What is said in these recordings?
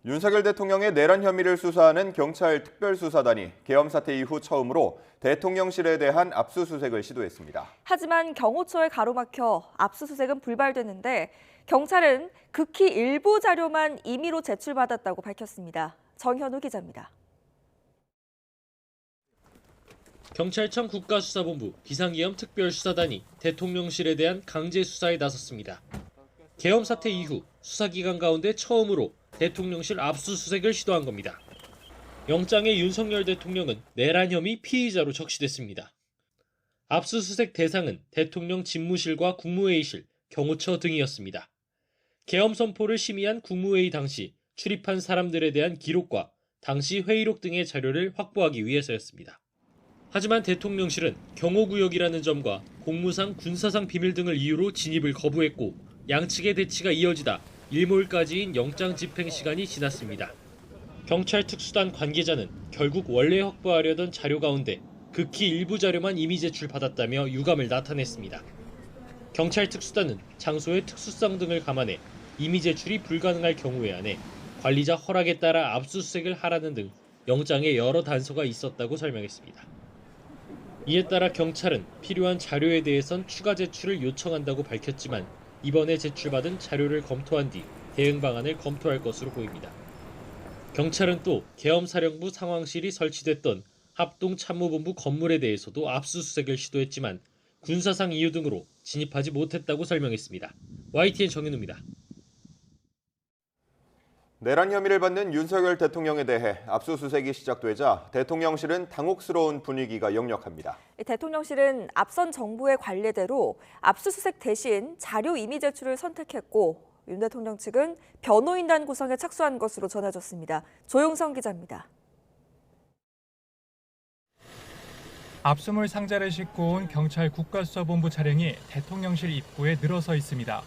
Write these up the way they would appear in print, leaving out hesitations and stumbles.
윤석열 대통령의 내란 혐의를 수사하는 경찰 특별수사단이 계엄 사태 이후 처음으로 대통령실에 대한 압수수색을 시도했습니다. 하지만 경호처에 가로막혀 압수수색은 불발됐는데 경찰은 극히 일부 자료만 임의로 제출받았다고 밝혔습니다. 정현우 기자입니다. 경찰청 국가수사본부 비상계엄 특별수사단이 대통령실에 대한 강제 수사에 나섰습니다. 계엄 사태 이후 수사기관 가운데 처음으로 대통령실 압수수색을 시도한 겁니다. 영장에 윤석열 대통령은 내란 혐의 피의자로 적시됐습니다. 압수수색 대상은 대통령 집무실과 국무회의실, 경호처 등이었습니다. 계엄 선포를 심의한 국무회의 당시 출입한 사람들에 대한 기록과 당시 회의록 등의 자료를 확보하기 위해서였습니다. 하지만 대통령실은 경호구역이라는 점과 공무상 군사상 비밀 등을 이유로 진입을 거부했고 양측의 대치가 이어지다 일몰까지인 영장 집행 시간이 지났습니다. 경찰 특수단 관계자는 결국 원래 확보하려던 자료 가운데 극히 일부 자료만 이미 제출받았다며 유감을 나타냈습니다. 경찰 특수단은 장소의 특수성 등을 감안해 이미 제출이 불가능할 경우에 한해 관리자 허락에 따라 압수수색을 하라는 등 영장에 여러 단서가 있었다고 설명했습니다. 이에 따라 경찰은 필요한 자료에 대해선 추가 제출을 요청한다고 밝혔지만 이번에 제출받은 자료를 검토한 뒤 대응 방안을 검토할 것으로 보입니다. 경찰은 또 계엄사령부 상황실이 설치됐던 합동참모본부 건물에 대해서도 압수수색을 시도했지만 군사상 이유 등으로 진입하지 못했다고 설명했습니다. YTN 정현우입니다. 내란 혐의를 받는 윤석열 대통령에 대해 압수수색이 시작되자 대통령실은 당혹스러운 분위기가 역력합니다. 대통령실은 앞선 정부의 관례대로 압수수색 대신 자료 임의 제출을 선택했고 윤 대통령 측은 변호인단 구성에 착수한 것으로 전해졌습니다. 조용성 기자입니다. 압수물 상자를 싣고 온 경찰 국가수사본부 차량이 대통령실 입구에 늘어서 있습니다.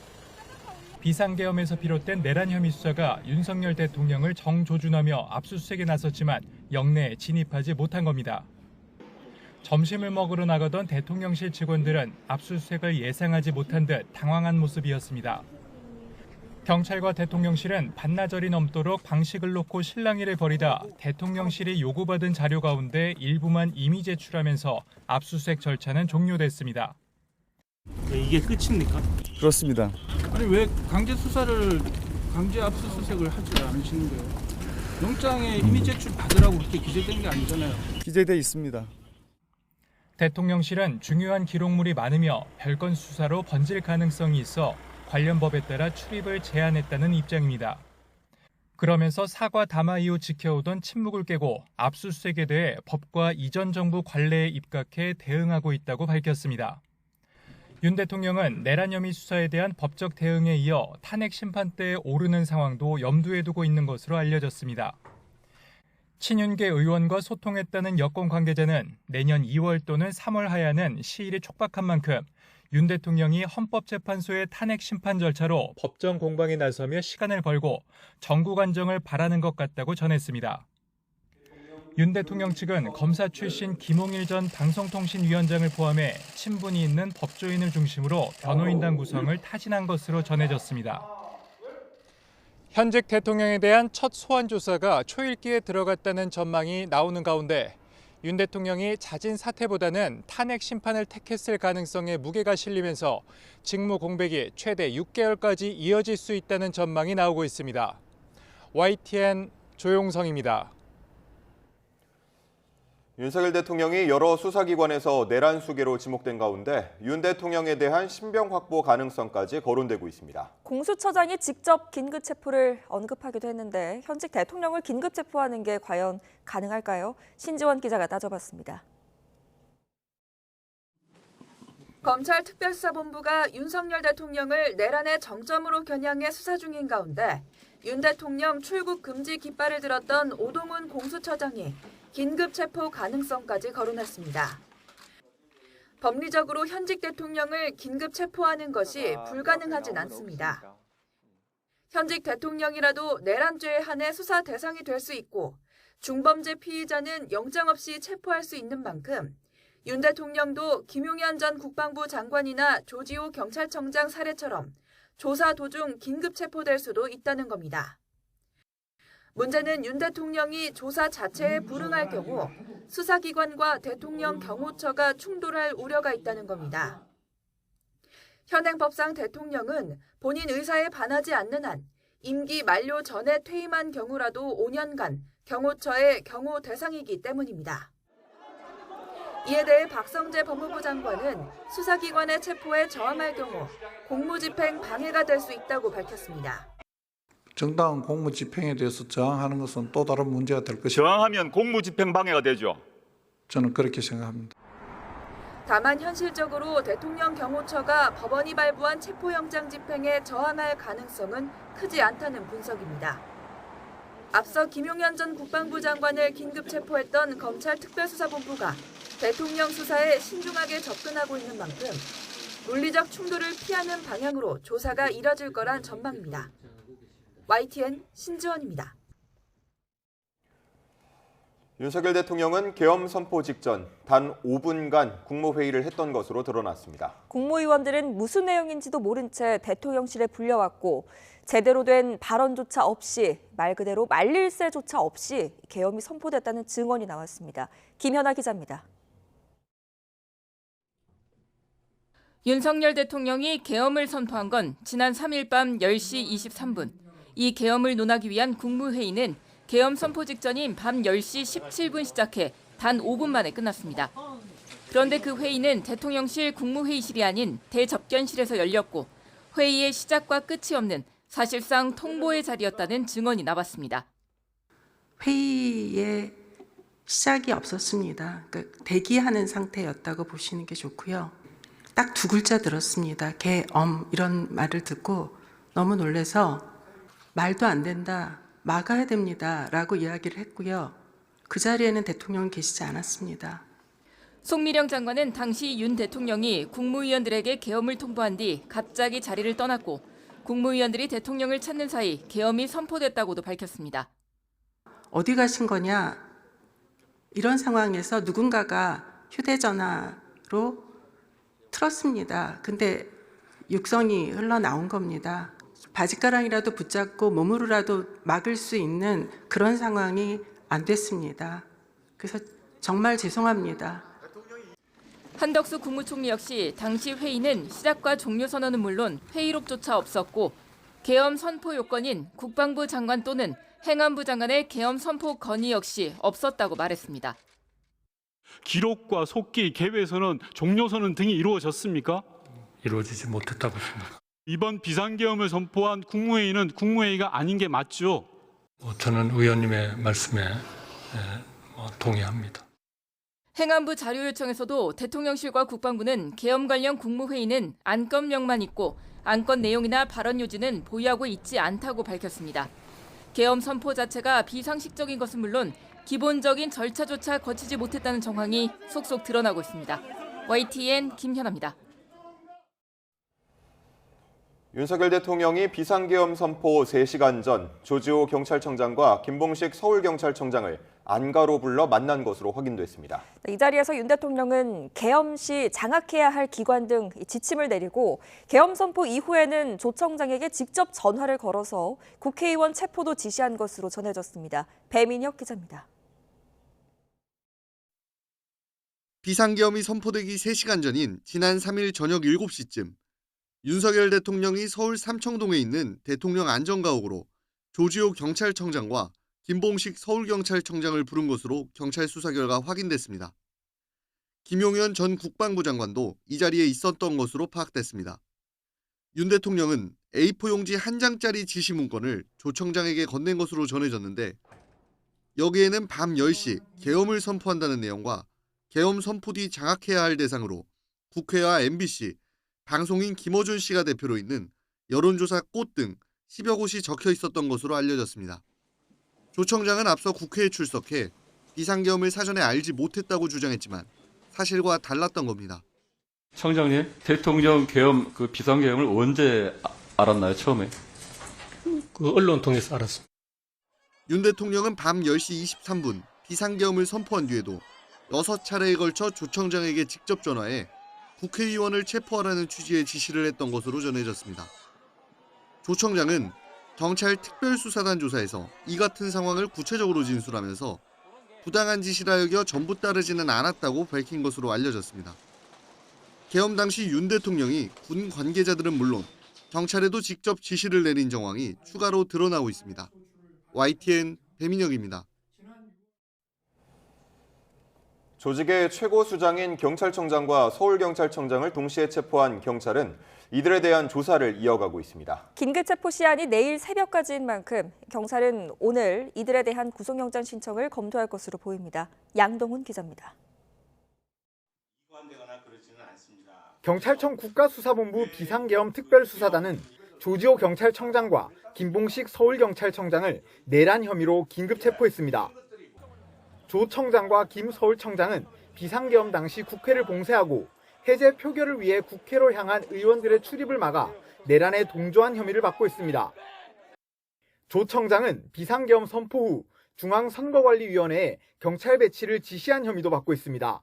비상계엄에서 비롯된 내란 혐의 수사가 윤석열 대통령을 정조준하며 압수수색에 나섰지만 영내에 진입하지 못한 겁니다. 점심을 먹으러 나가던 대통령실 직원들은 압수수색을 예상하지 못한 듯 당황한 모습이었습니다. 경찰과 대통령실은 반나절이 넘도록 방식을 놓고 실랑이를 벌이다 대통령실이 요구받은 자료 가운데 일부만 임의 제출하면서 압수수색 절차는 종료됐습니다. 이게 끝입니까? 그렇습니다. 아니 왜 강제 수사를 강제 압수수색을 하지 않으시는 거예요? 영장에 임의 제출 받으라고 그렇게 기재된 게 아니잖아요. 기재돼 있습니다. 대통령실은 중요한 기록물이 많으며 별건 수사로 번질 가능성이 있어 관련 법에 따라 출입을 제한했다는 입장입니다. 그러면서 사과 담화 이후 지켜오던 침묵을 깨고 압수수색에 대해 법과 이전 정부 관례에 입각해 대응하고 있다고 밝혔습니다. 윤 대통령은 내란 혐의 수사에 대한 법적 대응에 이어 탄핵 심판대에 오르는 상황도 염두에 두고 있는 것으로 알려졌습니다. 친윤계 의원과 소통했다는 여권 관계자는 내년 2월 또는 3월 하야는 시일이 촉박한 만큼 윤 대통령이 헌법재판소의 탄핵 심판 절차로 법정 공방에 나서며 시간을 벌고 정국 안정을 바라는 것 같다고 전했습니다. 윤 대통령 측은 검사 출신 김홍일 전 방송통신위원장을 포함해 친분이 있는 법조인을 중심으로 변호인단 구성을 타진한 것으로 전해졌습니다. 현직 대통령에 대한 첫 소환 조사가 초읽기에 들어갔다는 전망이 나오는 가운데 윤 대통령이 자진 사퇴보다는 탄핵 심판을 택했을 가능성에 무게가 실리면서 직무 공백이 최대 6개월까지 이어질 수 있다는 전망이 나오고 있습니다. YTN 조용성입니다. 윤석열 대통령이 여러 수사기관에서 내란 수괴로 지목된 가운데 윤 대통령에 대한 신병 확보 가능성까지 거론되고 있습니다. 공수처장이 직접 긴급 체포를 언급하기도 했는데 현직 대통령을 긴급 체포하는 게 과연 가능할까요? 신지원 기자가 따져봤습니다. 검찰 특별수사본부가 윤석열 대통령을 내란의 정점으로 겨냥해 수사 중인 가운데 윤 대통령 출국 금지 깃발을 들었던 오동훈 공수처장이 긴급 체포 가능성까지 거론했습니다. 법리적으로 현직 대통령을 긴급 체포하는 것이 불가능하진 않습니다. 현직 대통령이라도 내란죄에 한해 수사 대상이 될 수 있고 중범죄 피의자는 영장 없이 체포할 수 있는 만큼 윤 대통령도 김용현 전 국방부 장관이나 조지호 경찰청장 사례처럼 조사 도중 긴급 체포될 수도 있다는 겁니다. 문제는 윤 대통령이 조사 자체에 불응할 경우 수사기관과 대통령 경호처가 충돌할 우려가 있다는 겁니다. 현행법상 대통령은 본인 의사에 반하지 않는 한 임기 만료 전에 퇴임한 경우라도 5년간 경호처의 경호 대상이기 때문입니다. 이에 대해 박성재 법무부 장관은 수사기관의 체포에 저항할 경우 공무집행 방해가 될 수 있다고 밝혔습니다. 정당한 공무집행에 대해서 저항하는 것은 또 다른 문제가 될 것이다. 저항하면 공무집행 방해가 되죠. 저는 그렇게 생각합니다. 다만 현실적으로 대통령 경호처가 법원이 발부한 체포영장 집행에 저항할 가능성은 크지 않다는 분석입니다. 앞서 김용현 전 국방부 장관을 긴급 체포했던 검찰 특별수사본부가 대통령 수사에 신중하게 접근하고 있는 만큼 물리적 충돌을 피하는 방향으로 조사가 이뤄질 거란 전망입니다. YTN 신지원입니다. 윤석열 대통령은 계엄 선포 직전 단 5분간 국무회의를 했던 것으로 드러났습니다. 국무위원들은 무슨 내용인지도 모른 채 대통령실에 불려왔고 제대로 된 발언조차 없이 말 그대로 말릴 새조차 없이 계엄이 선포됐다는 증언이 나왔습니다. 김현아 기자입니다. 윤석열 대통령이 계엄을 선포한 건 지난 3일 밤 10시 23분. 이 계엄을 논하기 위한 국무회의는 계엄 선포 직전인 밤 10시 17분 시작해 단 5분 만에 끝났습니다. 그런데 그 회의는 대통령실 국무회의실이 아닌 대접견실에서 열렸고 회의의 시작과 끝이 없는 사실상 통보의 자리였다는 증언이 나왔습니다. 회의의 시작이 없었습니다. 그러니까 대기하는 상태였다고 보시는 게 좋고요. 딱 두 글자 들었습니다. 계엄 이런 말을 듣고 너무 놀라서 말도 안 된다, 막아야 됩니다 라고 이야기를 했고요. 그 자리에는 대통령은 계시지 않았습니다. 송미령 장관은 당시 윤 대통령이 국무위원들에게 계엄을 통보한 뒤 갑자기 자리를 떠났고 국무위원들이 대통령을 찾는 사이 계엄이 선포됐다고도 밝혔습니다. 어디 가신 거냐? 이런 상황에서 누군가가 휴대전화로 틀었습니다. 근데 육성이 흘러나온 겁니다. 바짓가랑이라도 붙잡고 몸으로라도 막을 수 있는 그런 상황이 안 됐습니다. 그래서 정말 죄송합니다. 한덕수 국무총리 역시 당시 회의는 시작과 종료 선언은 물론 회의록조차 없었고 계엄 선포 요건인 국방부 장관 또는 행안부 장관의 계엄 선포 건의 역시 없었다고 말했습니다. 기록과 속기, 개회선언, 종료선언 등이 이루어졌습니까? 이루어지지 못했다고 생각합니다. 이번 비상계엄을 선포한 국무회의는 국무회의가 아닌 게 맞죠? 저는 의원님의 말씀에 동의합니다. 행안부 자료 요청에서도 대통령실과 국방부는 계엄 관련 국무회의는 안건명만 있고 안건 내용이나 발언 요지는 보유하고 있지 않다고 밝혔습니다. 계엄 선포 자체가 비상식적인 것은 물론 기본적인 절차조차 거치지 못했다는 정황이 속속 드러나고 있습니다. YTN 김현아입니다. 윤석열 대통령이 비상계엄 선포 3시간 전 조지호 경찰청장과 김봉식 서울경찰청장을 안가로 불러 만난 것으로 확인됐습니다. 이 자리에서 윤 대통령은 계엄 시 장악해야 할 기관 등 지침을 내리고 계엄 선포 이후에는 조 청장에게 직접 전화를 걸어서 국회의원 체포도 지시한 것으로 전해졌습니다. 배민혁 기자입니다. 비상계엄이 선포되기 3시간 전인 지난 3일 저녁 7시쯤 윤석열 대통령이 서울 삼청동에 있는 대통령 안전가옥으로 조지호 경찰청장과 김봉식 서울경찰청장을 부른 것으로 경찰 수사 결과 확인됐습니다. 김용현 전 국방부 장관도 이 자리에 있었던 것으로 파악됐습니다. 윤 대통령은 A4 용지 한 장짜리 지시 문건을 조 청장에게 건넨 것으로 전해졌는데 여기에는 밤 10시 계엄을 선포한다는 내용과 계엄 선포 뒤 장악해야 할 대상으로 국회와 MBC, 방송인 김어준 씨가 대표로 있는 여론조사 꽃 등 10여 곳이 적혀 있었던 것으로 알려졌습니다. 조 청장은 앞서 국회에 출석해 비상계엄을 사전에 알지 못했다고 주장했지만 사실과 달랐던 겁니다. 청장님, 대통령 계엄, 비상계엄을 언제 알았나요, 처음에? 언론 통해서 알았습니다. 윤 대통령은 밤 10시 23분 비상계엄을 선포한 뒤에도 6차례에 걸쳐 조 청장에게 직접 전화해 국회의원을 체포하라는 취지의 지시를 했던 것으로 전해졌습니다. 조 청장은 경찰 특별수사단 조사에서 이 같은 상황을 구체적으로 진술하면서 부당한 지시라 여겨 전부 따르지는 않았다고 밝힌 것으로 알려졌습니다. 계엄 당시 윤 대통령이 군 관계자들은 물론 경찰에도 직접 지시를 내린 정황이 추가로 드러나고 있습니다. YTN 배민혁입니다. 조직의 최고 수장인 경찰청장과 서울경찰청장을 동시에 체포한 경찰은 이들에 대한 조사를 이어가고 있습니다. 긴급체포 시한이 내일 새벽까지인 만큼 경찰은 오늘 이들에 대한 구속영장 신청을 검토할 것으로 보입니다. 양동훈 기자입니다. 경찰청 국가수사본부 비상계엄 특별수사단은 조지호 경찰청장과 김봉식 서울경찰청장을 내란 혐의로 긴급체포했습니다. 조 청장과 김 서울청장은 비상계엄 당시 국회를 봉쇄하고 해제 표결을 위해 국회로 향한 의원들의 출입을 막아 내란에 동조한 혐의를 받고 있습니다. 조 청장은 비상계엄 선포 후 중앙선거관리위원회에 경찰 배치를 지시한 혐의도 받고 있습니다.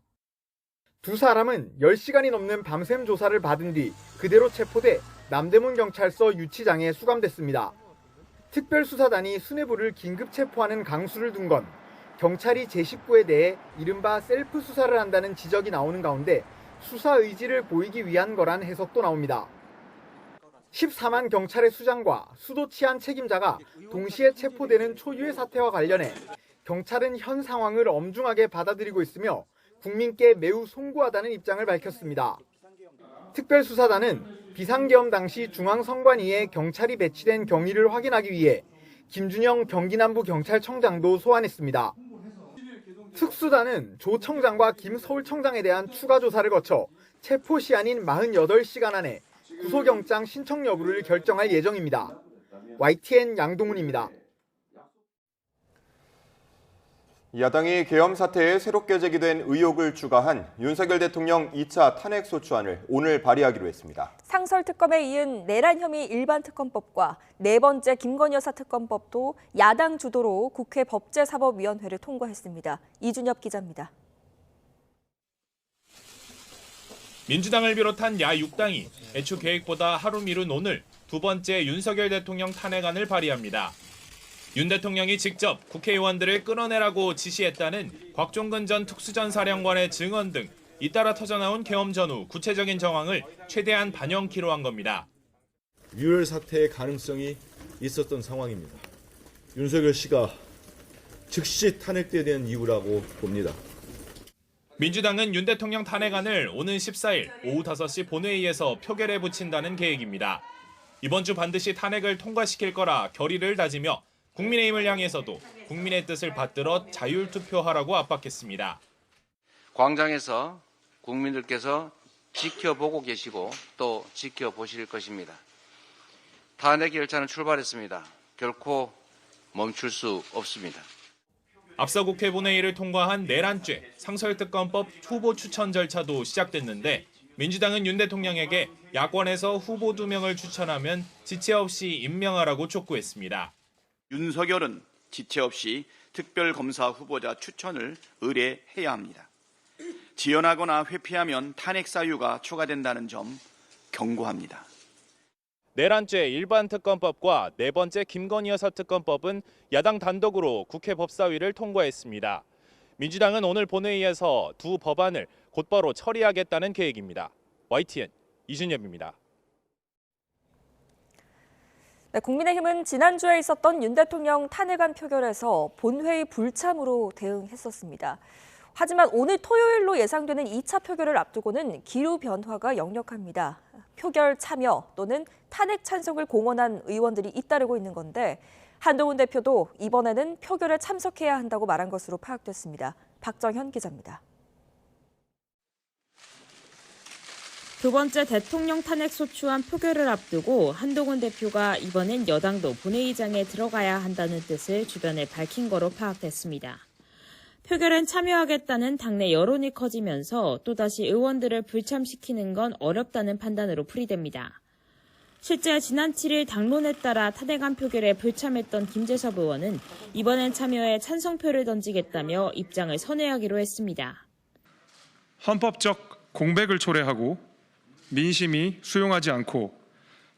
두 사람은 10시간이 넘는 밤샘 조사를 받은 뒤 그대로 체포돼 남대문 경찰서 유치장에 수감됐습니다. 특별수사단이 수뇌부를 긴급 체포하는 강수를 둔 건 경찰이 제19에 대해 이른바 셀프 수사를 한다는 지적이 나오는 가운데 수사 의지를 보이기 위한 거란 해석도 나옵니다. 14만 경찰의 수장과 수도 치안 책임자가 동시에 체포되는 초유의 사태와 관련해 경찰은 현 상황을 엄중하게 받아들이고 있으며 국민께 매우 송구하다는 입장을 밝혔습니다. 특별수사단은 비상계엄 당시 중앙선관위에 경찰이 배치된 경위를 확인하기 위해 김준영 경기남부 경찰청장도 소환했습니다. 특수단은 조 청장과 김 서울청장에 대한 추가 조사를 거쳐 체포 시한인 48시간 안에 구속영장 신청 여부를 결정할 예정입니다. YTN 양동훈입니다. 야당이 계엄 사태에 새롭게 제기된 의혹을 추가한 윤석열 대통령 2차 탄핵소추안을 오늘 발의하기로 했습니다. 상설특검에 이은 내란 혐의 일반특검법과 네 번째 김건희 여사 특검법도 야당 주도로 국회 법제사법위원회를 통과했습니다. 이준엽 기자입니다. 민주당을 비롯한 야6당이 애초 계획보다 하루 미룬 오늘 두 번째 윤석열 대통령 탄핵안을 발의합니다. 윤 대통령이 직접 국회의원들을 끌어내라고 지시했다는 곽종근 전 특수전사령관의 증언 등 잇따라 터져나온 계엄 전후 구체적인 정황을 최대한 반영키로 한 겁니다. 유혈 사태의 가능성이 있었던 상황입니다. 윤석열 씨가 즉시 탄핵돼야 되는 이유라고 봅니다. 민주당은 윤 대통령 탄핵안을 오는 14일 오후 5시 본회의에서 표결에 붙인다는 계획입니다. 이번 주 반드시 탄핵을 통과시킬 거라 결의를 다지며 국민의힘을 향해서도 국민의 뜻을 받들어 자율투표하라고 압박했습니다. 광장에서 국민들께서 지켜보고 계시고 또 지켜보실 것입니다. 탄핵 열차는 출발했습니다. 결코 멈출 수 없습니다. 앞서 국회 본회의를 통과한 내란죄 상설특검법 후보 추천 절차도 시작됐는데 민주당은 윤 대통령에게 야권에서 후보 2명을 추천하면 지체 없이 임명하라고 촉구했습니다. 윤석열은 지체 없이 특별검사 후보자 추천을 의뢰해야 합니다. 지연하거나 회피하면 탄핵 사유가 초과된다는 점 경고합니다. 내란죄 일반특검법과 네 번째 김건희 여사 특검법은 야당 단독으로 국회 법사위를 통과했습니다. 민주당은 오늘 본회의에서 두 법안을 곧바로 처리하겠다는 계획입니다. YTN 이준엽입니다. 네, 국민의힘은 지난주에 있었던 윤 대통령 탄핵안 표결에서 본회의 불참으로 대응했었습니다. 하지만 오늘 토요일로 예상되는 2차 표결을 앞두고는 기류 변화가 역력합니다. 표결 참여 또는 탄핵 찬성을 공언한 의원들이 잇따르고 있는 건데 한동훈 대표도 이번에는 표결에 참석해야 한다고 말한 것으로 파악됐습니다. 박정현 기자입니다. 두 번째 대통령 탄핵소추안 표결을 앞두고 한동훈 대표가 이번엔 여당도 본회의장에 들어가야 한다는 뜻을 주변에 밝힌 거로 파악됐습니다. 표결엔 참여하겠다는 당내 여론이 커지면서 또다시 의원들을 불참시키는 건 어렵다는 판단으로 풀이됩니다. 실제 지난 7일 당론에 따라 탄핵안 표결에 불참했던 김재섭 의원은 이번엔 참여에 찬성표를 던지겠다며 입장을 선회하기로 했습니다. 헌법적 공백을 초래하고 민심이 수용하지 않고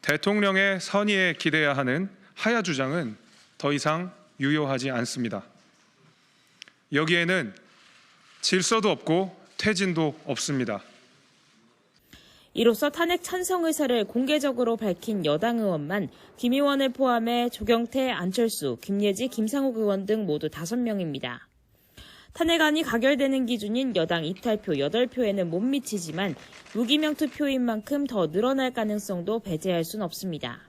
대통령의 선의에 기대야 하는 하야 주장은 더 이상 유효하지 않습니다. 여기에는 질서도 없고 퇴진도 없습니다. 이로써 탄핵 찬성 의사를 공개적으로 밝힌 여당 의원만 김 의원을 포함해 조경태, 안철수, 김예지, 김상욱 의원 등 모두 5명입니다. 탄핵안이 가결되는 기준인 여당 이탈표 8표에는 못 미치지만 무기명 투표인 만큼 더 늘어날 가능성도 배제할 순 없습니다.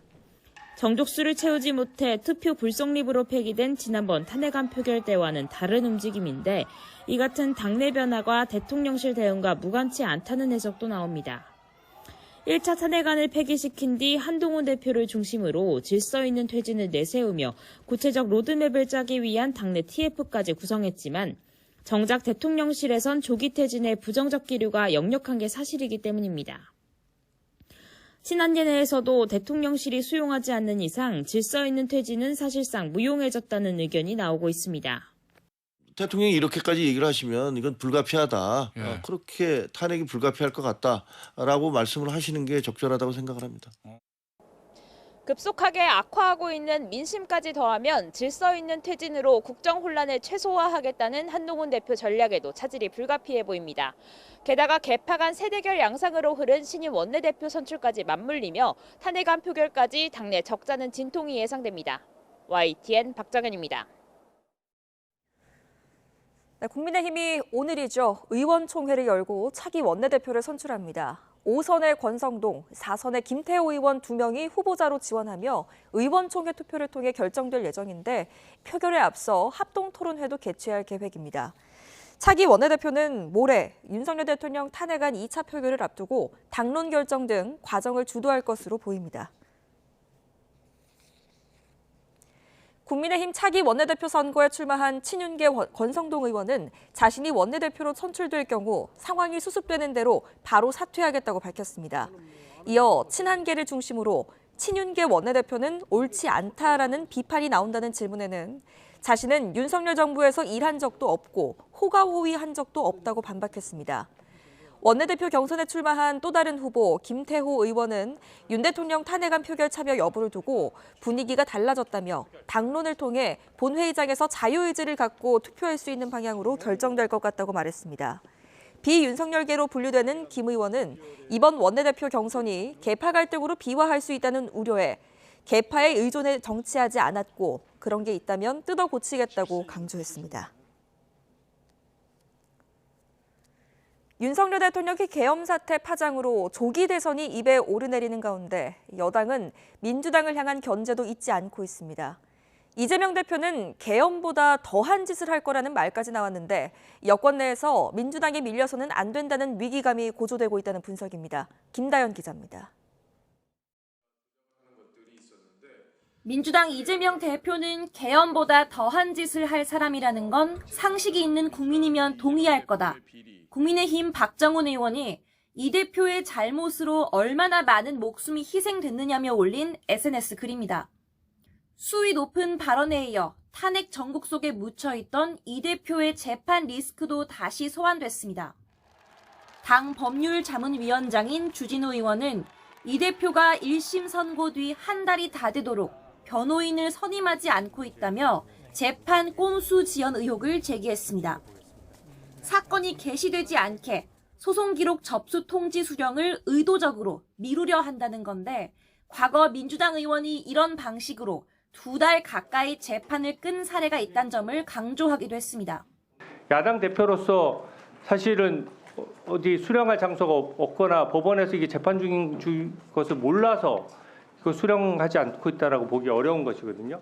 정족수를 채우지 못해 투표 불성립으로 폐기된 지난번 탄핵안 표결 때와는 다른 움직임인데 이 같은 당내 변화가 대통령실 대응과 무관치 않다는 해석도 나옵니다. 1차 탄핵안을 폐기시킨 뒤 한동훈 대표를 중심으로 질서 있는 퇴진을 내세우며 구체적 로드맵을 짜기 위한 당내 TF까지 구성했지만 정작 대통령실에선 조기 퇴진의 부정적 기류가 역력한 게 사실이기 때문입니다. 친한계 내에서도 대통령실이 수용하지 않는 이상 질서 있는 퇴진은 사실상 무용해졌다는 의견이 나오고 있습니다. 대통령이 이렇게까지 얘기를 하시면 이건 불가피하다. 그렇게 탄핵이 불가피할 것 같다라고 말씀을 하시는 게 적절하다고 생각을 합니다. 급속하게 악화하고 있는 민심까지 더하면 질서 있는 퇴진으로 국정 혼란을 최소화하겠다는 한동훈 대표 전략에도 차질이 불가피해 보입니다. 게다가 개파 간 세대결 양상으로 흐른 신임 원내대표 선출까지 맞물리며 탄핵안 표결까지 당내 적잖은 진통이 예상됩니다. YTN 박정현입니다. 네, 국민의힘이 오늘이죠. 의원총회를 열고 차기 원내대표를 선출합니다. 5선의 권성동, 4선의 김태호 의원 2명이 후보자로 지원하며 의원총회 투표를 통해 결정될 예정인데 표결에 앞서 합동토론회도 개최할 계획입니다. 차기 원내대표는 모레 윤석열 대통령 탄핵안 2차 표결을 앞두고 당론 결정 등 과정을 주도할 것으로 보입니다. 국민의힘 차기 원내대표 선거에 출마한 친윤계 권성동 의원은 자신이 원내대표로 선출될 경우 상황이 수습되는 대로 바로 사퇴하겠다고 밝혔습니다. 이어 친한계를 중심으로 친윤계 원내대표는 옳지 않다라는 비판이 나온다는 질문에는 자신은 윤석열 정부에서 일한 적도 없고 호가호위한 적도 없다고 반박했습니다. 원내대표 경선에 출마한 또 다른 후보 김태호 의원은 윤 대통령 탄핵안 표결 참여 여부를 두고 분위기가 달라졌다며 당론을 통해 본회의장에서 자유의지를 갖고 투표할 수 있는 방향으로 결정될 것 같다고 말했습니다. 비윤석열계로 분류되는 김 의원은 이번 원내대표 경선이 개파 갈등으로 비화할 수 있다는 우려에 개파에 의존해 정치하지 않았고 그런 게 있다면 뜯어 고치겠다고 강조했습니다. 윤석열 대통령의 계엄 사태 파장으로 조기 대선이 입에 오르내리는 가운데 여당은 민주당을 향한 견제도 잊지 않고 있습니다. 이재명 대표는 계엄보다 더한 짓을 할 거라는 말까지 나왔는데 여권 내에서 민주당에 밀려서는 안 된다는 위기감이 고조되고 있다는 분석입니다. 김다연 기자입니다. 민주당 이재명 대표는 계엄보다 더한 짓을 할 사람이라는 건 상식이 있는 국민이면 동의할 거다. 국민의힘 박정훈 의원이 이 대표의 잘못으로 얼마나 많은 목숨이 희생됐느냐며 올린 SNS 글입니다. 수위 높은 발언에 이어 탄핵 전국 속에 묻혀있던 이 대표의 재판 리스크도 다시 소환됐습니다. 당 법률자문위원장인 주진우 의원은 이 대표가 1심 선고 뒤 한 달이 다 되도록 변호인을 선임하지 않고 있다며 재판 꼼수 지연 의혹을 제기했습니다. 사건이 개시되지 않게 소송 기록 접수 통지 수령을 의도적으로 미루려 한다는 건데 과거 민주당 의원이 이런 방식으로 2달 가까이 재판을 끈 사례가 있다는 점을 강조하기도 했습니다. 야당 대표로서 사실은 어디 수령할 장소가 없거나 법원에서 이게 재판 중인 것을 몰라서 이거 수령하지 않고 있다라고 보기 어려운 것이거든요.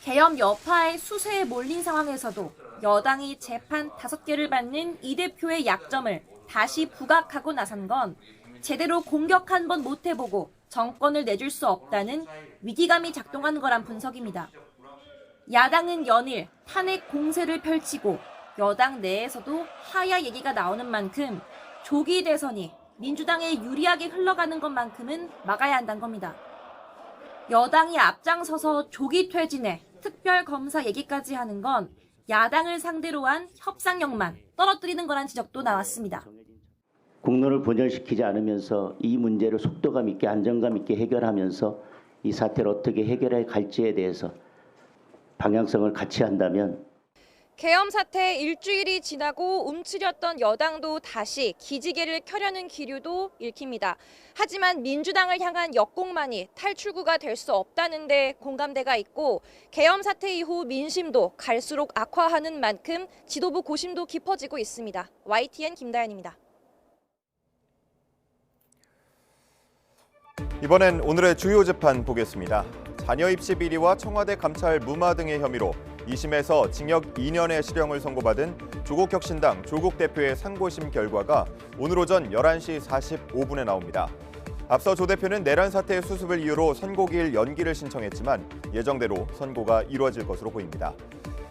계엄 여파의 수세에 몰린 상황에서도 여당이 재판 5개를 받는 이 대표의 약점을 다시 부각하고 나선 건 제대로 공격 한 번 못 해보고 정권을 내줄 수 없다는 위기감이 작동한 거란 분석입니다. 야당은 연일 탄핵 공세를 펼치고 여당 내에서도 하야 얘기가 나오는 만큼 조기 대선이 민주당에 유리하게 흘러가는 것만큼은 막아야 한다는 겁니다. 여당이 앞장서서 조기 퇴진에 특별검사 얘기까지 하는 건 야당을 상대로 한 협상력만 떨어뜨리는 거란 지적도 나왔습니다. 국론을 분열시키지 않으면서 이 문제를 속도감 있게 안정감 있게 해결하면서 이 사태를 어떻게 해결해 갈지에 대해서 방향성을 같이 한다면 계엄 사태 일주일이 지나고 움츠렸던 여당도 다시 기지개를 켜려는 기류도 읽힙니다. 하지만 민주당을 향한 역공만이 탈출구가 될 수 없다는 데 공감대가 있고 계엄 사태 이후 민심도 갈수록 악화하는 만큼 지도부 고심도 깊어지고 있습니다. YTN 김다연입니다. 이번엔 오늘의 주요 재판 보겠습니다. 자녀 입시 비리와 청와대 감찰 무마 등의 혐의로 2심에서 징역 2년의 실형을 선고받은 조국혁신당 조국 대표의 상고심 결과가 오늘 오전 11시 45분에 나옵니다. 앞서 조 대표는 내란 사태의 수습을 이유로 선고기일 연기를 신청했지만 예정대로 선고가 이루어질 것으로 보입니다.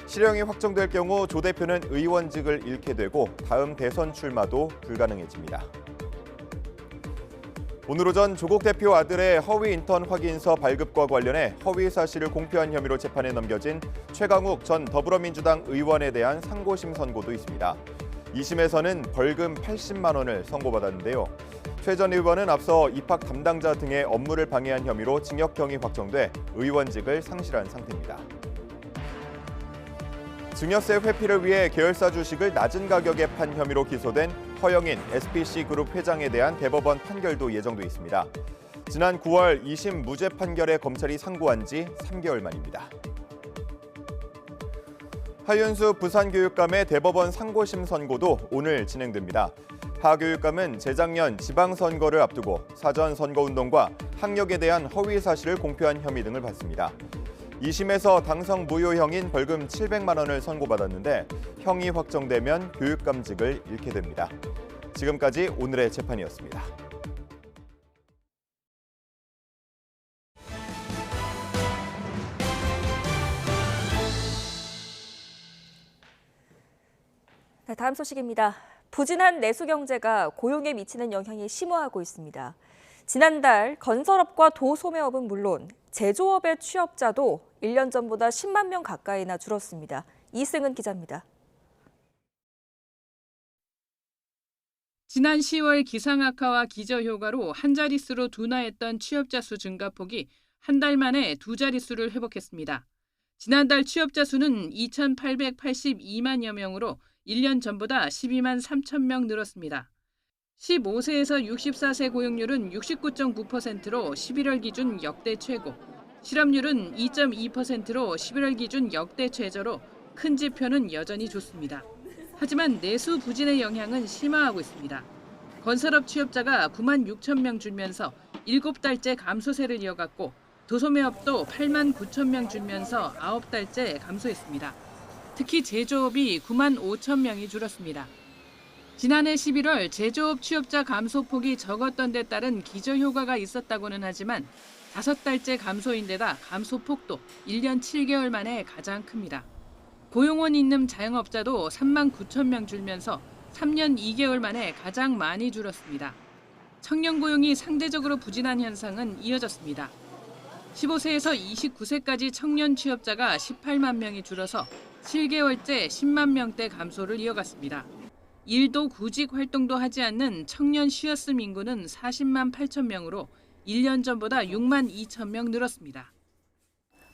실형이 확정될 경우 조 대표는 의원직을 잃게 되고 다음 대선 출마도 불가능해집니다. 오늘 오전 조국 대표 아들의 허위 인턴 확인서 발급과 관련해 허위 사실을 공표한 혐의로 재판에 넘겨진 최강욱 전 더불어민주당 의원에 대한 상고심 선고도 있습니다. 2심에서는 벌금 80만 원을 선고받았는데요. 최 전 의원은 앞서 입학 담당자 등의 업무를 방해한 혐의로 징역형이 확정돼 의원직을 상실한 상태입니다. 증여세 회피를 위해 계열사 주식을 낮은 가격에 판 혐의로 기소된 허영인 SPC그룹 회장에 대한 대법원 판결도 예정돼 있습니다. 지난 9월 2심 무죄 판결에 검찰이 상고한 지 3개월 만입니다. 하윤수 부산교육감의 대법원 상고심 선고도 오늘 진행됩니다. 하 교육감은 재작년 지방선거를 앞두고 사전 선거운동과 학력에 대한 허위 사실을 공표한 혐의 등을 받습니다. 2심에서 당성 무효형인 벌금 700만 원을 선고받았는데 형이 확정되면 교육감직을 잃게 됩니다. 지금까지 오늘의 재판이었습니다. 네, 다음 소식입니다. 부진한 내수 경제가 고용에 미치는 영향이 심화하고 있습니다. 지난달 건설업과 도소매업은 물론 제조업의 취업자도 1년 전보다 10만 명 가까이나 줄었습니다. 이승은 기자입니다. 지난 10월 기상악화와 기저효과로 한 자릿수로 둔화했던 취업자 수 증가폭이 한 달 만에 두 자릿수를 회복했습니다. 지난달 취업자 수는 2,882만여 명으로 1년 전보다 12만 3천 명 늘었습니다. 15세에서 64세 고용률은 69.9%로 11월 기준 역대 최고, 실업률은 2.2%로 11월 기준 역대 최저로 큰 지표는 여전히 좋습니다. 하지만 내수 부진의 영향은 심화하고 있습니다. 건설업 취업자가 9만 6천 명 줄면서 7달째 감소세를 이어갔고 도소매업도 8만 9천 명 줄면서 9달째 감소했습니다. 특히 제조업이 9만 5천 명이 줄었습니다. 지난해 11월 제조업 취업자 감소폭이 적었던 데 따른 기저효과가 있었다고는 하지만 5달째 감소인데다 감소폭도 1년 7개월 만에 가장 큽니다. 고용원 있는 자영업자도 3만 9천 명 줄면서 3년 2개월 만에 가장 많이 줄었습니다. 청년 고용이 상대적으로 부진한 현상은 이어졌습니다. 15세에서 29세까지 청년 취업자가 18만 명이 줄어서 7개월째 10만 명대 감소를 이어갔습니다. 일도 구직 활동도 하지 않는 청년 쉬었음 인구는 40만 8천 명으로 1년 전보다 6만 2천 명 늘었습니다.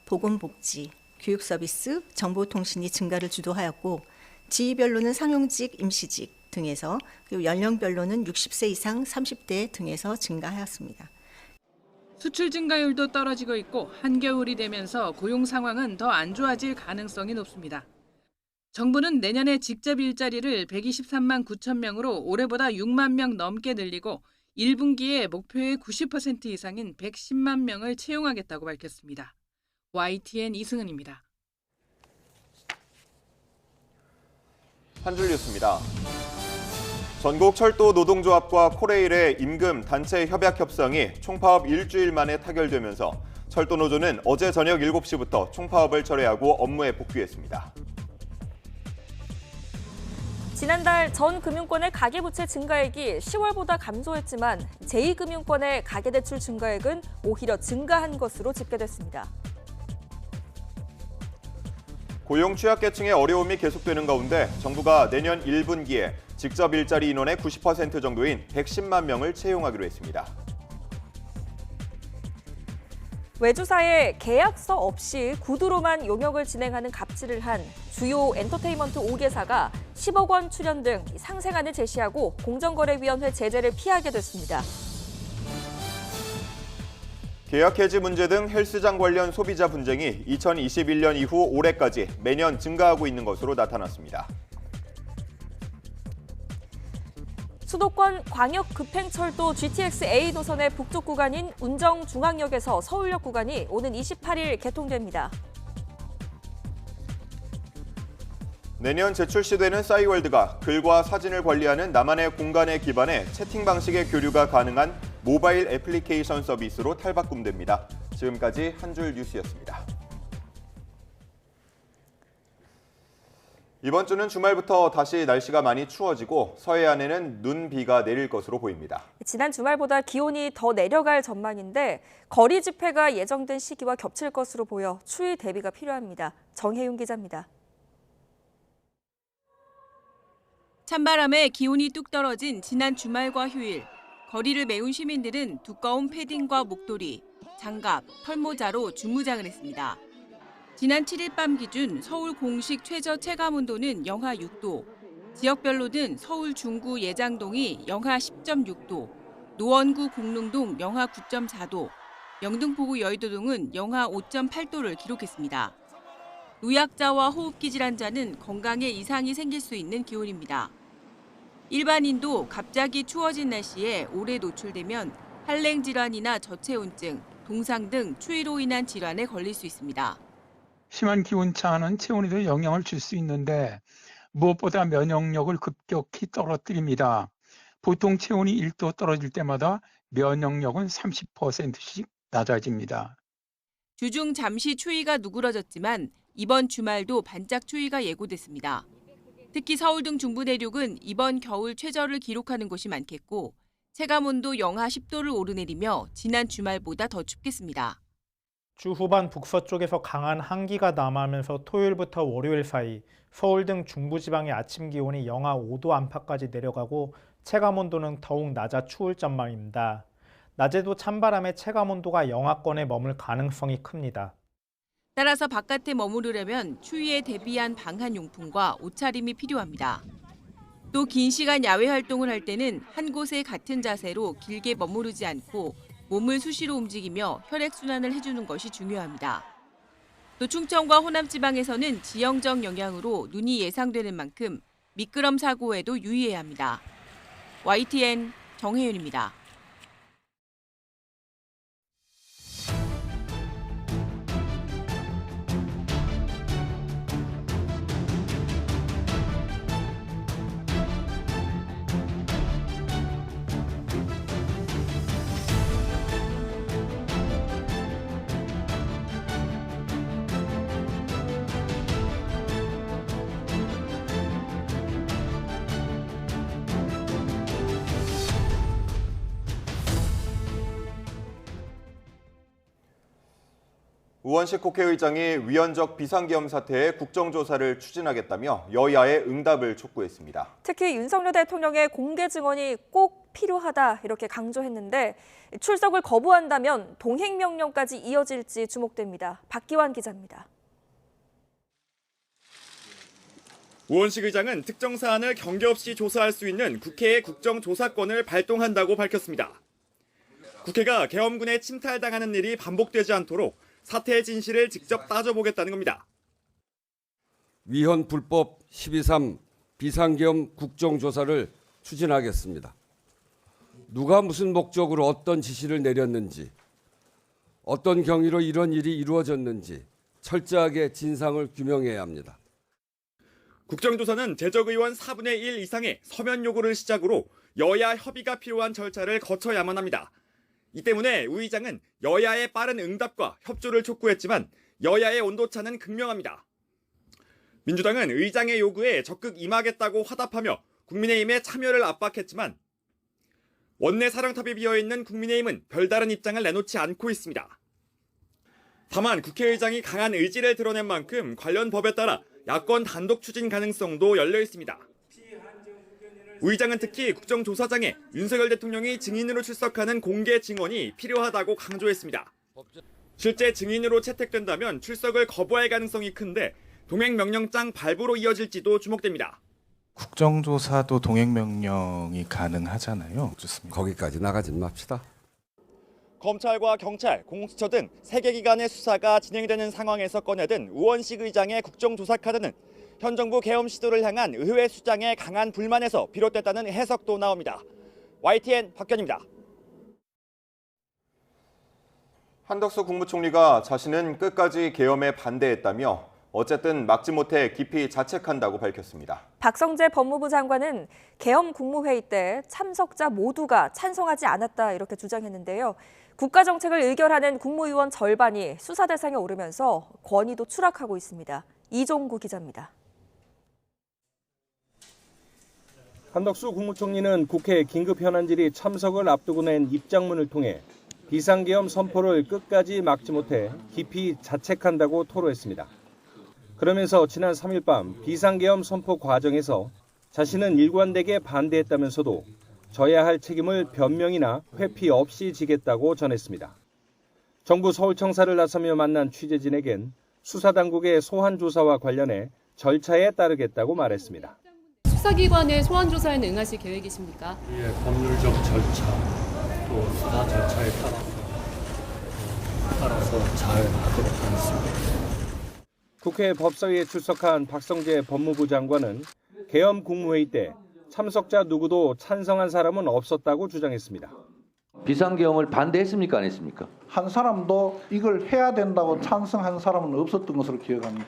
보건복지, 교육서비스, 정보통신이 증가를 주도하였고 지위별로는 상용직, 임시직 등에서 그리고 연령별로는 60세 이상 30대 등에서 증가하였습니다. 수출 증가율도 떨어지고 있고 한겨울이 되면서 고용 상황은 더 안 좋아질 가능성이 높습니다. 정부는 내년에 직접 일자리를 123만 9천 명으로 올해보다 6만 명 넘게 늘리고 1분기에 목표의 90% 이상인 110만 명을 채용하겠다고 밝혔습니다. YTN 이승은입니다. 한 줄 뉴스입니다. 전국 철도 노동조합과 코레일의 임금 단체 협약 협상이 총파업 일주일 만에 타결되면서 철도노조는 어제 저녁 7시부터 총파업을 철회하고 업무에 복귀했습니다. 지난달 전 금융권의 가계부채 증가액이 10월보다 감소했지만 제2금융권의 가계대출 증가액은 오히려 증가한 것으로 집계됐습니다. 고용 취약계층의 어려움이 계속되는 가운데 정부가 내년 1분기에 직접 일자리 인원의 90% 정도인 110만 명을 채용하기로 했습니다. 외주사에 계약서 없이 구두로만 용역을 진행하는 갑질을 한 주요 엔터테인먼트 5개사가 10억 원 출연 등 상생안을 제시하고 공정거래위원회 제재를 피하게 됐습니다. 계약 해지 문제 등 헬스장 관련 소비자 분쟁이 2021년 이후 올해까지 매년 증가하고 있는 것으로 나타났습니다. 수도권 광역급행철도 GTX-A 노선의 북쪽 구간인 운정중앙역에서 서울역 구간이 오는 28일 개통됩니다. 내년 재출시되는 싸이월드가 글과 사진을 관리하는 나만의 공간에 기반해 채팅 방식의 교류가 가능한 모바일 애플리케이션 서비스로 탈바꿈됩니다. 지금까지 한 줄 뉴스였습니다. 이번 주는 주말부터 다시 날씨가 많이 추워지고 서해안에는 눈, 비가 내릴 것으로 보입니다. 지난 주말보다 기온이 더 내려갈 전망인데 거리 집회가 예정된 시기와 겹칠 것으로 보여 추위 대비가 필요합니다. 정혜윤 기자입니다. 찬바람에 기온이 뚝 떨어진 지난 주말과 휴일. 거리를 메운 시민들은 두꺼운 패딩과 목도리, 장갑, 털모자로 주무장을 했습니다. 지난 7일 밤 기준 서울 공식 최저 체감온도는 영하 6도, 지역별로는 서울 중구 예장동이 영하 10.6도, 노원구 공릉동 영하 9.4도, 영등포구 여의도동은 영하 5.8도를 기록했습니다. 노약자와 호흡기 질환자는 건강에 이상이 생길 수 있는 기온입니다. 일반인도 갑자기 추워진 날씨에 오래 노출되면 한랭 질환이나 저체온증, 동상 등 추위로 인한 질환에 걸릴 수 있습니다. 심한 기온차는 체온에도 영향을 줄 수 있는데 무엇보다 면역력을 급격히 떨어뜨립니다. 보통 체온이 1도 떨어질 때마다 면역력은 30%씩 낮아집니다. 주중 잠시 추위가 누그러졌지만 이번 주말도 반짝 추위가 예고됐습니다. 특히 서울 등 중부 내륙은 이번 겨울 최저를 기록하는 곳이 많겠고 체감온도 영하 10도를 오르내리며 지난 주말보다 더 춥겠습니다. 주 후반 북서쪽에서 강한 한기가 남하면서 토요일부터 월요일 사이 서울 등 중부지방의 아침 기온이 영하 5도 안팎까지 내려가고 체감온도는 더욱 낮아 추울 전망입니다. 낮에도 찬바람에 체감온도가 영하권에 머물 가능성이 큽니다. 따라서 바깥에 머무르려면 추위에 대비한 방한용품과 옷차림이 필요합니다. 또 긴 시간 야외 활동을 할 때는 한 곳에 같은 자세로 길게 머무르지 않고 몸을 수시로 움직이며 혈액순환을 해주는 것이 중요합니다. 또 충청과 호남 지방에서는 지형적 영향으로 눈이 예상되는 만큼 미끄럼 사고에도 유의해야 합니다. YTN 정혜윤입니다. 우원식 국회의장이 위헌적 비상계엄 사태의 국정조사를 추진하겠다며 여야의 응답을 촉구했습니다. 특히 윤석열 대통령의 공개 증언이 꼭 필요하다 이렇게 강조했는데 출석을 거부한다면 동행명령까지 이어질지 주목됩니다. 박기환 기자입니다. 우원식 의장은 특정 사안을 경계 없이 조사할 수 있는 국회의 국정조사권을 발동한다고 밝혔습니다. 국회가 계엄군에 침탈당하는 일이 반복되지 않도록 사태의 진실을 직접 따져보겠다는 겁니다. 위헌 불법 12.3 비상계엄 국정조사를 추진하겠습니다. 누가 무슨 목적으로 어떤 지시를 내렸는지, 어떤 경위로 이런 일이 이루어졌는지 철저하게 진상을 규명해야 합니다. 국정조사는 재적의원 4분의 1 이상의 서면 요구를 시작으로 여야 협의가 필요한 절차를 거쳐야만 합니다. 이 때문에 우 의장은 여야의 빠른 응답과 협조를 촉구했지만 여야의 온도차는 극명합니다. 민주당은 의장의 요구에 적극 임하겠다고 화답하며 국민의힘의 참여를 압박했지만 원내 사령탑이 비어있는 국민의힘은 별다른 입장을 내놓지 않고 있습니다. 다만 국회의장이 강한 의지를 드러낸 만큼 관련 법에 따라 야권 단독 추진 가능성도 열려 있습니다. 우 의장은 특히 국정조사장에 윤석열 대통령이 증인으로 출석하는 공개 증언이 필요하다고 강조했습니다. 실제 증인으로 채택된다면 출석을 거부할 가능성이 큰데 동행명령장 발부로 이어질지도 주목됩니다. 국정조사도 동행명령이 가능하잖아요. 좋습니다. 거기까지 나가진 맙시다. 검찰과 경찰, 공수처 등 3개 기관의 수사가 진행되는 상황에서 꺼내든 우원식 의장의 국정조사 카드는 현 정부 계엄 시도를 향한 의회 수장의 강한 불만에서 비롯됐다는 해석도 나옵니다. YTN 박견입니다. 한덕수 국무총리가 자신은 끝까지 계엄에 반대했다며 어쨌든 막지 못해 깊이 자책한다고 밝혔습니다. 박성재 법무부 장관은 계엄 국무회의 때 참석자 모두가 찬성하지 않았다 이렇게 주장했는데요. 국가정책을 의결하는 국무위원 절반이 수사 대상에 오르면서 권위도 추락하고 있습니다. 이종구 기자입니다. 한덕수 국무총리는 국회 긴급현안질의 참석을 앞두고 낸 입장문을 통해 비상계엄 선포를 끝까지 막지 못해 깊이 자책한다고 토로했습니다. 그러면서 지난 3일 밤 비상계엄 선포 과정에서 자신은 일관되게 반대했다면서도 져야 할 책임을 변명이나 회피 없이 지겠다고 전했습니다. 정부 서울청사를 나서며 만난 취재진에겐 수사당국의 소환조사와 관련해 절차에 따르겠다고 말했습니다. 수사기관의 소환조사에는 응하실 계획이십니까? 예, 법률적 절차 또 수사 절차에 따라서 잘 하도록 하겠습니다. 국회 법사위에 출석한 박성재 법무부 장관은 계엄 국무회의 때 참석자 누구도 찬성한 사람은 없었다고 주장했습니다. 비상계엄을 반대했습니까? 안 했습니까? 한 사람도 이걸 해야 된다고 찬성한 사람은 없었던 것으로 기억합니다.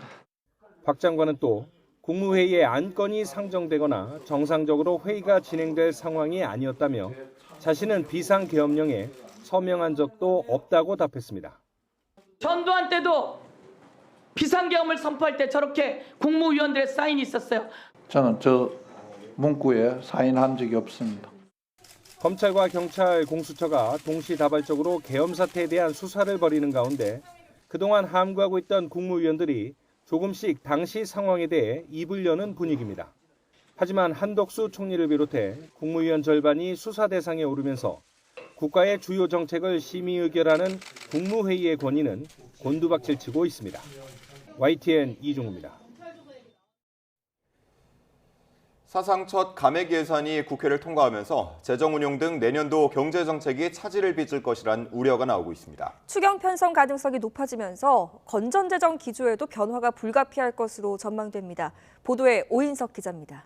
박 장관은 또 국무회의에 안건이 상정되거나 정상적으로 회의가 진행될 상황이 아니었다며 자신은 비상계엄령에 서명한 적도 없다고 답했습니다. 전두환 때도 비상계엄을 선포할 때 저렇게 국무위원들의 사인이 있었어요. 저는 저 문구에 사인한 적이 없습니다. 검찰과 경찰, 공수처가 동시다발적으로 계엄 사태에 대한 수사를 벌이는 가운데 그동안 함구하고 있던 국무위원들이 조금씩 당시 상황에 대해 입을 여는 분위기입니다. 하지만 한덕수 총리를 비롯해 국무위원 절반이 수사 대상에 오르면서 국가의 주요 정책을 심의 의결하는 국무회의의 권위는 곤두박질치고 있습니다. YTN 이종우입니다. 사상 첫 감액 예산이 국회를 통과하면서 재정운용 등 내년도 경제정책이 차질을 빚을 것이란 우려가 나오고 있습니다. 추경 편성 가능성이 높아지면서 건전재정 기조에도 변화가 불가피할 것으로 전망됩니다. 보도에 오인석 기자입니다.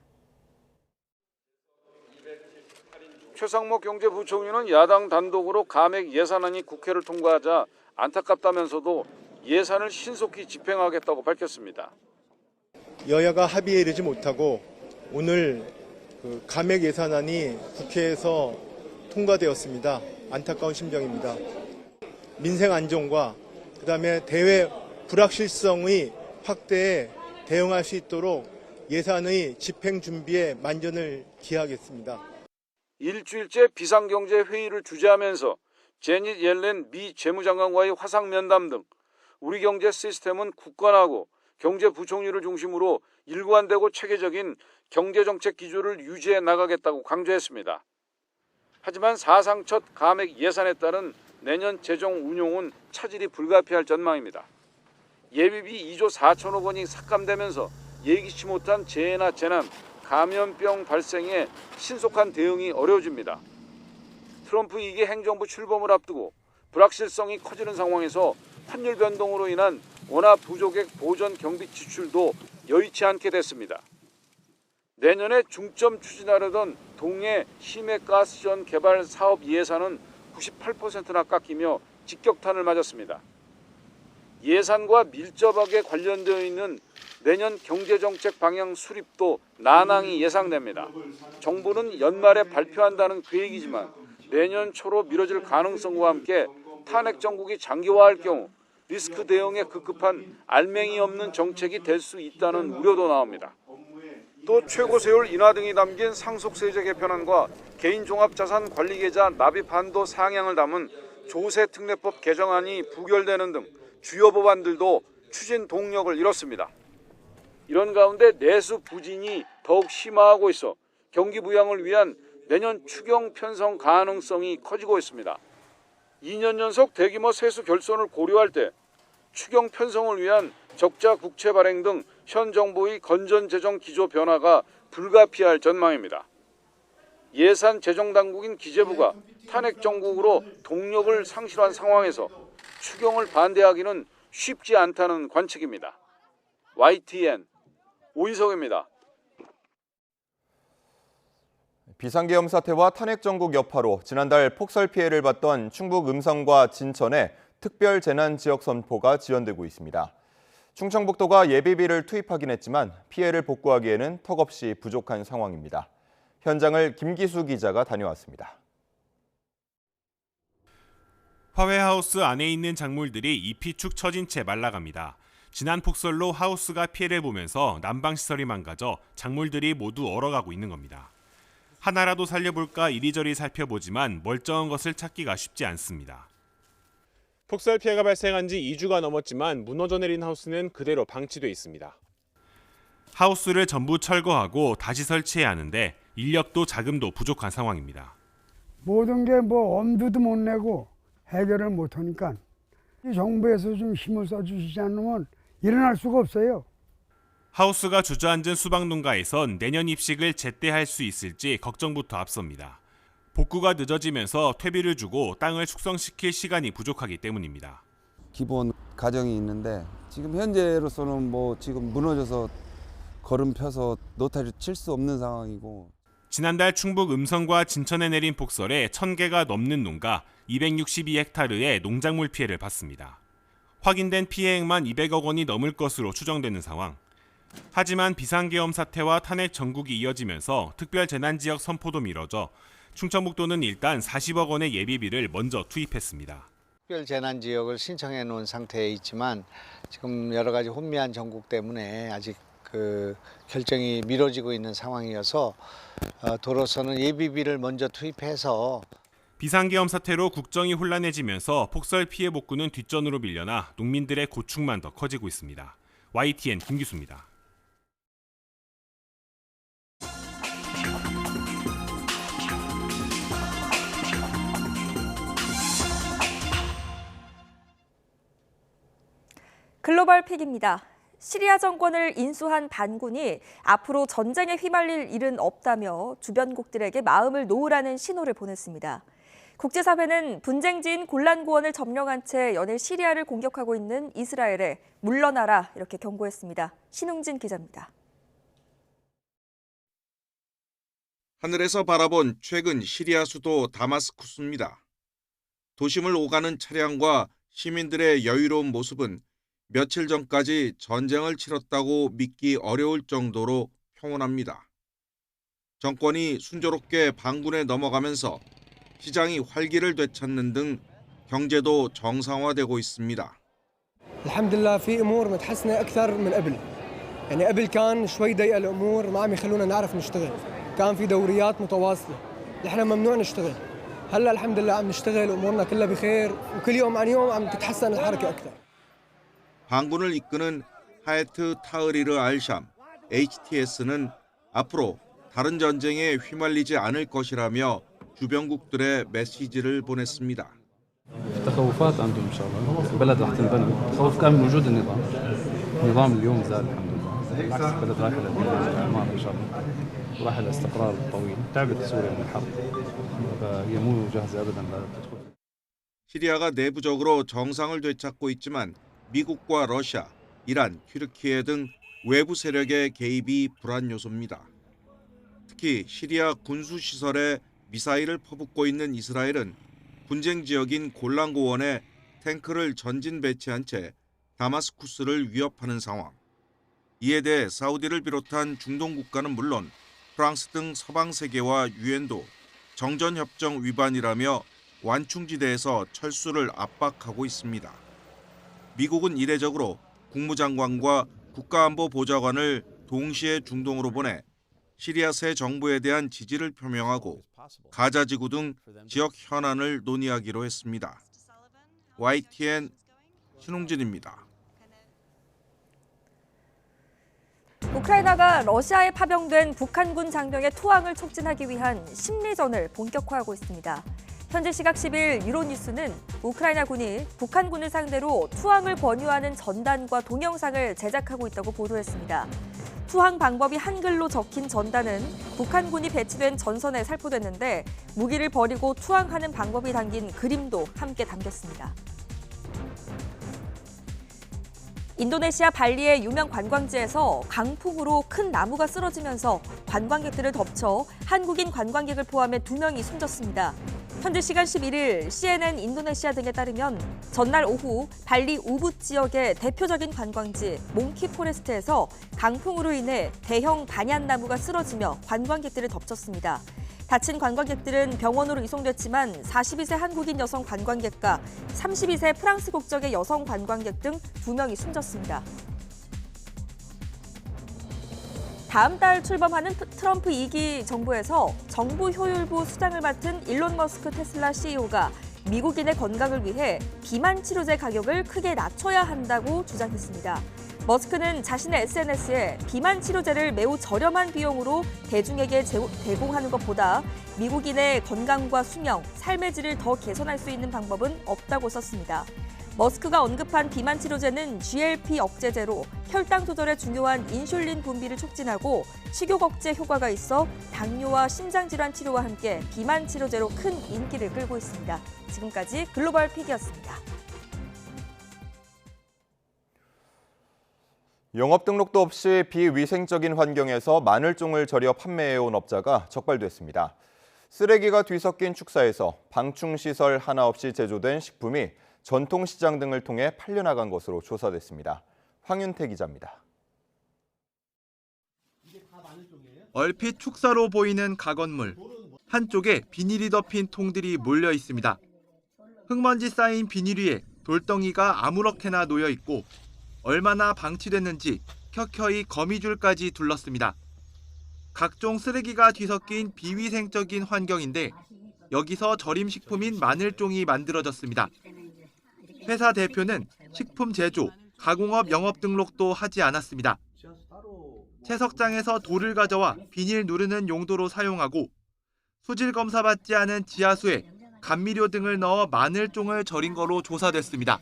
최상목 경제부총리는 야당 단독으로 감액 예산안이 국회를 통과하자 안타깝다면서도 예산을 신속히 집행하겠다고 밝혔습니다. 여야가 합의에 이르지 못하고 오늘 감액 예산안이 국회에서 통과되었습니다. 안타까운 심정입니다. 민생 안정과 그다음에 대외 불확실성의 확대에 대응할 수 있도록 예산의 집행 준비에 만전을 기하겠습니다. 일주일째 비상경제회의를 주재하면서 제닛 옐렌 미 재무장관과의 화상면담 등 우리 경제 시스템은 굳건하고 경제부총리를 중심으로 일관되고 체계적인 경제정책 기조를 유지해 나가겠다고 강조했습니다. 하지만 사상 첫 감액 예산에 따른 내년 재정 운용은 차질이 불가피할 전망입니다. 예비비 2조 4천억 원이 삭감되면서 예기치 못한 재해나 재난, 감염병 발생에 신속한 대응이 어려워집니다. 트럼프 2기 행정부 출범을 앞두고 불확실성이 커지는 상황에서 환율 변동으로 인한 원화 부족액 보전 경비 지출도 여의치 않게 됐습니다. 내년에 중점 추진하려던 동해 심해가스전 개발 사업 예산은 98%나 깎이며 직격탄을 맞았습니다. 예산과 밀접하게 관련되어 있는 내년 경제정책 방향 수립도 난항이 예상됩니다. 정부는 연말에 발표한다는 계획이지만 내년 초로 미뤄질 가능성과 함께 탄핵 정국이 장기화할 경우 리스크 대응에 급급한 알맹이 없는 정책이 될 수 있다는 우려도 나옵니다. 또 최고세율 인하 등이 담긴 상속세제 개편안과 개인종합자산관리계좌 납입 한도 상향을 담은 조세특례법 개정안이 부결되는 등 주요 법안들도 추진 동력을 잃었습니다. 이런 가운데 내수 부진이 더욱 심화하고 있어 경기 부양을 위한 내년 추경 편성 가능성이 커지고 있습니다. 2년 연속 대규모 세수 결손을 고려할 때 추경 편성을 위한 적자 국채 발행 등 현 정부의 건전 재정 기조 변화가 불가피할 전망입니다. 예산 재정 당국인 기재부가 탄핵 정국으로 동력을 상실한 상황에서 추경을 반대하기는 쉽지 않다는 관측입니다. YTN 오인석입니다. 비상계엄 사태와 탄핵 정국 여파로 지난달 폭설 피해를 봤던 충북 음성과 진천에 특별 재난 지역 선포가 지연되고 있습니다. 충청북도가 예비비를 투입하긴 했지만 피해를 복구하기에는 턱없이 부족한 상황입니다. 현장을 김기수 기자가 다녀왔습니다. 화훼하우스 안에 있는 작물들이 잎이 축 처진 채 말라갑니다. 지난 폭설로 하우스가 피해를 보면서 난방시설이 망가져 작물들이 모두 얼어가고 있는 겁니다. 하나라도 살려볼까 이리저리 살펴보지만 멀쩡한 것을 찾기가 쉽지 않습니다. 폭설 피해가 발생한 지 2주가 넘었지만 무너져 내린 하우스는 그대로 방치돼 있습니다. 하우스를 전부 철거하고 다시 설치해야 하는데 인력도 자금도 부족한 상황입니다. 모든 게 엄두도 못 내고 해결을 못 하니까 이 정부에서 좀 힘을 써주시지 않으면 일어날 수가 없어요. 하우스가 주저앉은 수박 농가에선 내년 입식을 제때 할 수 있을지 걱정부터 앞섭니다. 복구가 늦어지면서 퇴비를 주고 땅을 숙성시킬 시간이 부족하기 때문입니다. 기본 가정이 있는데 지금 현재로서는 지금 무너져서 걸음 펴서 노타리 칠 수 없는 상황이고. 지난달 충북 음성과 진천에 내린 폭설에 1,000개가 넘는 농가 262헥타르의 농작물 피해를 봤습니다. 확인된 피해액만 200억 원이 넘을 것으로 추정되는 상황. 하지만 비상계엄 사태와 탄핵 정국이 이어지면서 특별재난지역 선포도 미뤄져 충청북도는 일단 40억 원의 예비비를 먼저 투입했습니다. 특별재난지역을 신청해 놓은 상태에 있지만 지금 여러 가지 혼미한 정국 때문에 아직 결정이 미뤄지고 있는 상황이어서 도로서는 예비비를 먼저 투입해서 비상계엄 사태로 국정이 혼란해지면서 폭설 피해 복구는 뒷전으로 밀려나 농민들의 고충만 더 커지고 있습니다. YTN 김기수입니다. 글로벌 픽입니다. 시리아 정권을 인수한 반군이 앞으로 전쟁에 휘말릴 일은 없다며 주변국들에게 마음을 놓으라는 신호를 보냈습니다. 국제사회는 분쟁지인 골란고원을 점령한 채 연일 시리아를 공격하고 있는 이스라엘에 물러나라 이렇게 경고했습니다. 신웅진 기자입니다. 하늘에서 바라본 최근 시리아 수도 다마스쿠스입니다. 도심을 오가는 차량과 시민들의 여유로운 모습은 며칠 전까지 전쟁을 치렀다고 믿기 어려울 정도로 평온합니다. 정권이 순조롭게 반군에 넘어가면서 시장이 활기를 되찾는 등 경제도 정상화되고 있습니다. الحمد لله في امور متحسنه اكثر من قبل. يعني قبل كان شوي ضيقه الامور ما عم يخلونا نعرف نشتغل. كان في دوريات متواصله. نحن ممنوع نشتغل. هلا الحمد لله عم نشتغل امورنا كلها بخير وكل يوم عن يوم عم تتحسن الحركه اكثر. 반군을 이끄는 하에트 타흐리르 알샴 HTS는 앞으로 다른 전쟁에 휘말리지 않을 것이라며 주변국들의 메시지를 보냈습니다. تخوفات عندهم ان شاء الله البلد رح تنبنى خوف كان من وجود النظام اليوم زاد الحمد لله بالعكس البلد رايحه للاعمار ان شاء الله ورايحه للاستقرار الطويل تعبت سوريا من الحرب فهي مو جاهزه ابدا للدخول. 시리아가 내부적으로 정상을 되찾고 있지만 미국과 러시아, 이란, 튀르키예 등 외부 세력의 개입이 불안 요소입니다. 특히 시리아 군수시설에 미사일을 퍼붓고 있는 이스라엘은 분쟁 지역인 골란고원에 탱크를 전진 배치한 채 다마스쿠스를 위협하는 상황. 이에 대해 사우디를 비롯한 중동 국가는 물론 프랑스 등 서방 세계와 유엔도 정전협정 위반이라며 완충지대에서 철수를 압박하고 있습니다. 미국은 이례적으로 국무장관과 국가안보보좌관을 동시에 중동으로 보내 시리아 새 정부에 대한 지지를 표명하고 가자지구 등 지역 현안을 논의하기로 했습니다. YTN 신웅진입니다. 우크라이나가 러시아에 파병된 북한군 장병의 투항을 촉진하기 위한 심리전을 본격화하고 있습니다. 현지 시각 10일 유로뉴스는 우크라이나군이 북한군을 상대로 투항을 권유하는 전단과 동영상을 제작하고 있다고 보도했습니다. 투항 방법이 한글로 적힌 전단은 북한군이 배치된 전선에 살포됐는데 무기를 버리고 투항하는 방법이 담긴 그림도 함께 담겼습니다. 인도네시아 발리의 유명 관광지에서 강풍으로 큰 나무가 쓰러지면서 관광객들을 덮쳐 한국인 관광객을 포함해 2명이 숨졌습니다. 현지 시간 11일 CNN 인도네시아 등에 따르면 전날 오후 발리 우붓 지역의 대표적인 관광지 몽키 포레스트에서 강풍으로 인해 대형 반얀나무가 쓰러지며 관광객들을 덮쳤습니다. 다친 관광객들은 병원으로 이송됐지만 42세 한국인 여성 관광객과 32세 프랑스 국적의 여성 관광객 등 2명이 숨졌습니다. 다음 달 출범하는 트럼프 2기 정부에서 정부 효율부 수장을 맡은 일론 머스크 테슬라 CEO가 미국인의 건강을 위해 비만 치료제 가격을 크게 낮춰야 한다고 주장했습니다. 머스크는 자신의 SNS에 비만 치료제를 매우 저렴한 비용으로 대중에게 제공하는 것보다 미국인의 건강과 수명, 삶의 질을 더 개선할 수 있는 방법은 없다고 썼습니다. 머스크가 언급한 비만 치료제는 GLP 억제제로 혈당 조절에 중요한 인슐린 분비를 촉진하고 식욕 억제 효과가 있어 당뇨와 심장질환 치료와 함께 비만 치료제로 큰 인기를 끌고 있습니다. 지금까지 글로벌 픽이었습니다. 영업 등록도 없이 비위생적인 환경에서 마늘종을 절여 판매해온 업자가 적발됐습니다. 쓰레기가 뒤섞인 축사에서 방충시설 하나 없이 제조된 식품이 전통시장 등을 통해 팔려나간 것으로 조사됐습니다. 황윤태 기자입니다. 얼핏 축사로 보이는 가건물. 한쪽에 비닐이 덮인 통들이 몰려 있습니다. 흙먼지 쌓인 비닐 위에 돌덩이가 아무렇게나 놓여 있고 얼마나 방치됐는지 켜켜이 거미줄까지 둘렀습니다. 각종 쓰레기가 뒤섞인 비위생적인 환경인데 여기서 절임식품인 마늘종이 만들어졌습니다. 회사 대표는 식품 제조, 가공업 영업 등록도 하지 않았습니다. 채석장에서 돌을 가져와 비닐 누르는 용도로 사용하고 수질 검사받지 않은 지하수에 감미료 등을 넣어 마늘종을 절인 거로 조사됐습니다.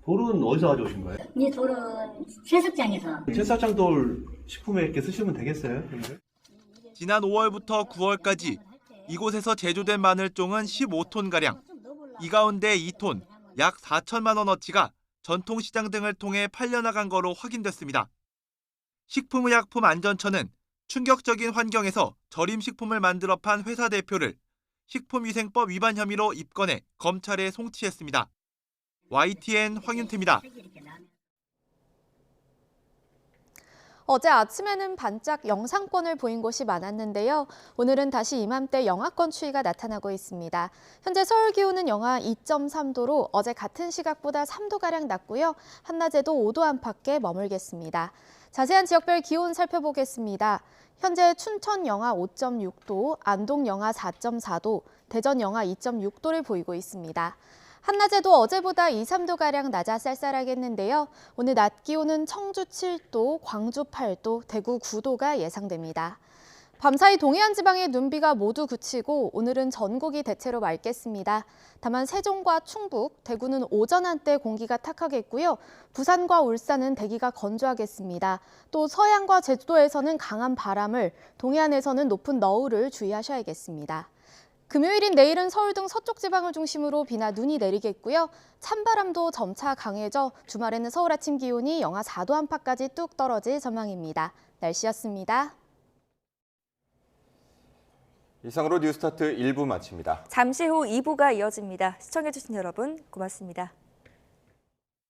돌은 어디서 가져오신 거예요? 이 돌은 채석장에서. 채석장 돌 식품에 이렇게 쓰시면 되겠어요? 지난 5월부터 9월까지 이곳에서 제조된 마늘종은 15톤가량, 이 가운데 2톤, 약 4천만 원어치가 전통시장 등을 통해 팔려나간 거로 확인됐습니다. 식품의약품안전처는 충격적인 환경에서 절임식품을 만들어 판 회사 대표를 식품위생법 위반 혐의로 입건해 검찰에 송치했습니다. YTN 황윤태입니다. 어제 아침에는 반짝 영상권을 보인 곳이 많았는데요. 오늘은 다시 이맘때 영하권 추위가 나타나고 있습니다. 현재 서울 기온은 영하 2.3도로 어제 같은 시각보다 3도가량 낮고요. 한낮에도 5도 안팎에 머물겠습니다. 자세한 지역별 기온 살펴보겠습니다. 현재 춘천 영하 5.6도, 안동 영하 4.4도, 대전 영하 2.6도를 보이고 있습니다. 한낮에도 어제보다 2, 3도가량 낮아 쌀쌀하겠는데요. 오늘 낮 기온은 청주 7도, 광주 8도, 대구 9도가 예상됩니다. 밤사이 동해안 지방의 눈비가 모두 그치고 오늘은 전국이 대체로 맑겠습니다. 다만 세종과 충북, 대구는 오전 한때 공기가 탁하겠고요. 부산과 울산은 대기가 건조하겠습니다. 또 서해안과 제주도에서는 강한 바람을, 동해안에서는 높은 너울을 주의하셔야겠습니다. 금요일인 내일은 서울 등 서쪽 지방을 중심으로 비나 눈이 내리겠고요. 찬바람도 점차 강해져 주말에는 서울 아침 기온이 영하 4도 안팎까지 뚝 떨어질 전망입니다. 날씨였습니다. 이상으로 뉴스타트 1부 마칩니다. 잠시 후 2부가 이어집니다. 시청해주신 여러분 고맙습니다.